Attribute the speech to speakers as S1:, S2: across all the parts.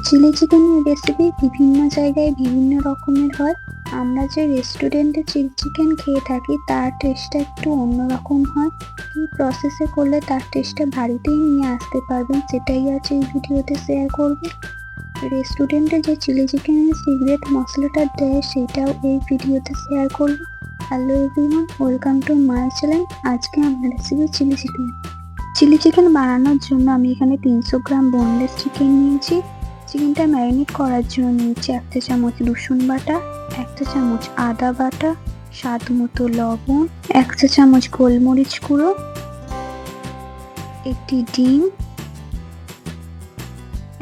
S1: Chilli চিকেনের recipe বিভিন্ন জায়গায় বিভিন্ন রকমের হয়। আমরা যে রেস্টুরেন্টে চিলি চিকেন খেয়ে থাকি তার টেস্টটা একটু অন্যরকম হয়। কী প্রসেসে করলে তার টেস্টটা বাড়িতেই নিয়ে আসতে পারবেন সেটাই আজ এই ভিডিওতে শেয়ার করব। রেস্টুরেন্টে যে চিলি চিকেনের সিক্রেট মশলাটা দেয় সেটাও এই ভিডিওতে শেয়ার করব। Hello everyone, welcome to my channel. আজকে আমার recipe chilli chicken. Chilli chicken বানানোর জন্য আমি এখানে 300 গ্রাম বোনলেস চিকেন নিয়েছি। চিকেনটা ম্যারিনেট করার জন্য নিয়েছি 1 চা চামচ রসুন বাটা, 1 চা চামচ আদা বাটা, স্বাদ মতো লবণ, 1 চা চামচ গোলমরিচ গুঁড়ো, একটি ডিম,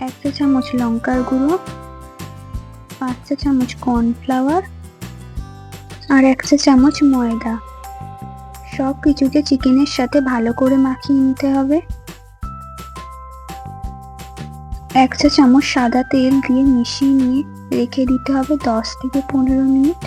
S1: 1 চা চামচ লঙ্কার গুঁড়ো, 5 চা চামচ কর্নফ্লাওয়ার আর 1 চা চামচ ময়দা। সব কিছুকে চিকেনের সাথে ভালো করে মাখিয়ে নিতে হবে। 1 চা চামচ সাদা তেল দিয়ে মিশিয়ে নিয়ে রেখে দিতে হবে 10 থেকে 15 মিনিট।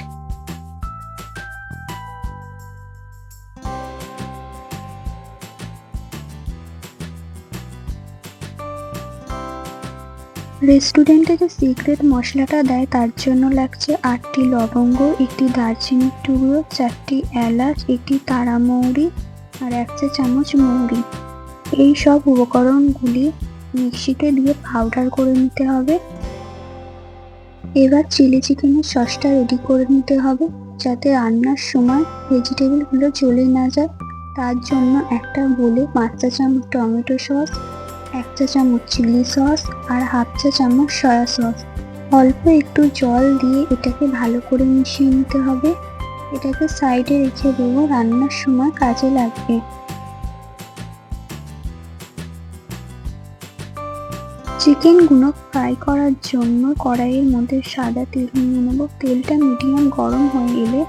S1: রেস্টুরেন্টে যে সিক্রেট মশলাটা দেয় তার জন্য লাগছে 8টি লবঙ্গ, একটি দারচিনির টুকরো, 4টি এলাচ, একটি তারা মৌরি আর 1 চা চামচ মৌরি। এই সব উপকরণগুলি মিক্সিতে দিয়ে পাউডার করে নিতে হবে। এবার চিলি চিকেনের সসটা রেডি করে নিতে হবে যাতে রান্নার সময় ভেজিটেবলগুলো জ্বলে না যায়। তার জন্য একটা বোলে 5 চা চামচ টমেটো সস, 1 চা চামচ চিলি সস আর হাফ চা চামচ সয়া সস, অল্প একটু জল দিয়ে এটাকে ভালো করে মিশিয়ে নিতে হবে। এটাকে সাইডে রেখে দেবো, রান্নার সময় কাজে লাগবে। চিকেনগুলো ফ্রাই করার জন্য কড়াইয়ের মধ্যে সাদা তেল নিয়ে নেব। তেলটা মিডিয়াম গরম হয়ে এলে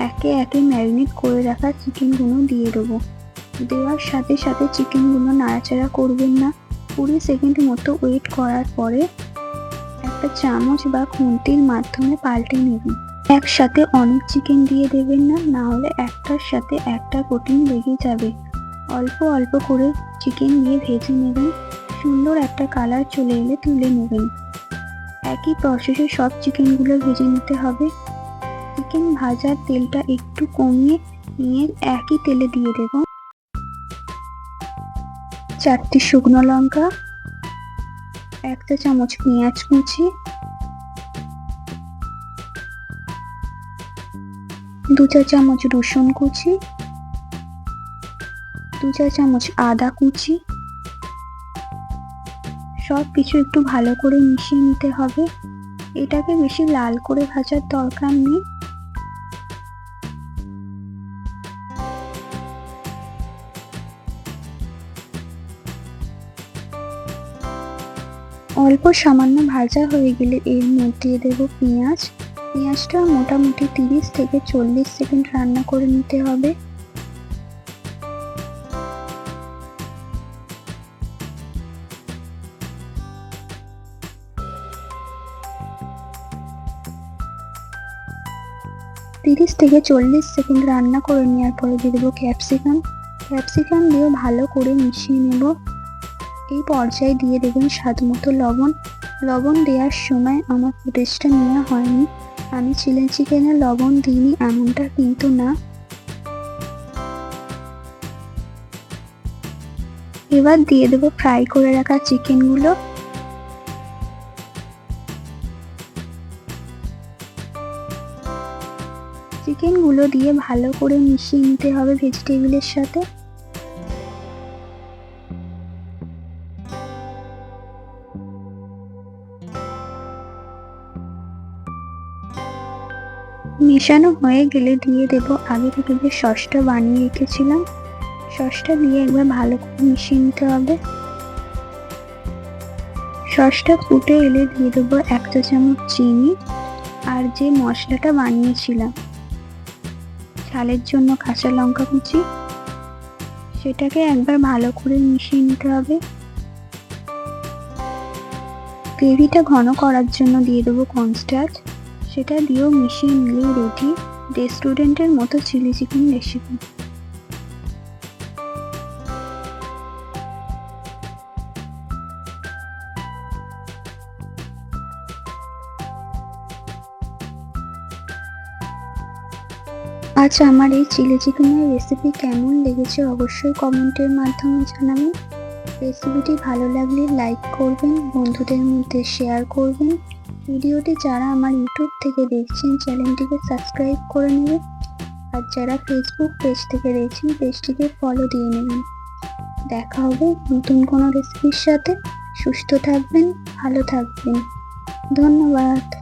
S1: একে একে ম্যারিনেট করে রাখা চিকেনগুলো দিয়ে দেবো। দেওয়ার সাথে সাথে চিকেনগুলো নাড়াচাড়া করবেন না। 20 সেকেন্ড মতো ওয়েট করার পরে একটা চামচ বা খুন্তির মাধ্যমে পাল্টে নেবেন। একসাথে অনেক চিকেন দিয়ে দেবেন না, না হলে একটার সাথে একটা কোটিং লেগে যাবে। অল্প অল্প করে চিকেন দিয়ে ভেজে নেবেন। সুন্দর একটা কালার চলে এলে তুলে নেবেন। একই প্রসেসে সব চিকেনগুলো ভেজে নিতে হবে। চিকেন ভাজার তেলটা একটু কমিয়ে নিয়ে একই তেলে দিয়ে দেব 4টি শুকনো লঙ্কা, 1 চা চামচ পেঁয়াজ কুচি, 2 চা চামচ রসুন কুচি, 2 চা চামচ আদা কুচি। সব কিছু একটু ভালো করে মিশিয়ে নিতে হবে। এটাকে বেশি লাল করে ভাজার দরকার নেই। অল্প সামান্য ভাজা হয়ে গেলে এর মধ্যে দেব পেঁয়াজ। পেঁয়াজটা মোটামুটি 30 থেকে 40 সেকেন্ড রান্না করে নিতে হবে। তিরিশ থেকে 40 সেকেন্ড রান্না করে নেওয়ার পরে দিয়ে দেবো ক্যাপসিকাম। ক্যাপসিকাম দিয়ে ভালো করে মিশিয়ে নেব। এই পর্যায়ে দিয়ে দেবেন স্বাদ মতো লবণ। লবণ দেওয়ার সময় আমার ফুটেজটা নেওয়া হয়নি, আমি চিলি চিকেনে লবণ দিইনি এমনটা কিন্তু না। এবার দিয়ে দেবো ফ্রাই করে রাখা চিকেনগুলো। চিকেনগুলো দিয়ে ভালো করে মিশিয়ে নিতে হবে ভেজিটেবলের সাথে। মেশানো হয়ে গেলে দিয়ে দেব আগে থেকে যে সসটা বানিয়ে রেখেছিলাম। সসটা দিয়ে একবার ভালো করে মিশিয়ে নিতে হবে। সসটা ফুটে এলে দিয়ে দেবো 1 চা চামচ চিনি আর যে মশলাটা বানিয়েছিলাম ঝালের জন্য কাঁচা লঙ্কা কুচি, সেটাকে একবার ভালো করে মিশিয়ে নিতে হবে। গ্রেভিটা ঘন করার জন্য দিয়ে দেবো কর্নস্টার্চ, সেটা দিয়েও মিশিয়ে নিলেই রেডি রেস্টুরেন্টের মতো চিলি চিকেন রেসিপি। আজ আমার এই চিলি চিকেনের রেসিপি কেমন লেগেছে অবশ্যই কমেন্টের মাধ্যমে জানাবেন। রেসিপিটি ভালো লাগলে লাইক করবেন, বন্ধুদের মধ্যে শেয়ার করবেন। ভিডিওটি যারা আমার ইউটিউব থেকে দেখছেন চ্যানেলটিকে সাবস্ক্রাইব করে নেবেন, আর যারা ফেসবুক পেজ থেকে দেখছেন পেজটিকে ফলো দিয়ে নেবেন। দেখা হবে নতুন কোনো রেসিপির সাথে। সুস্থ থাকবেন, ভালো থাকবেন। ধন্যবাদ।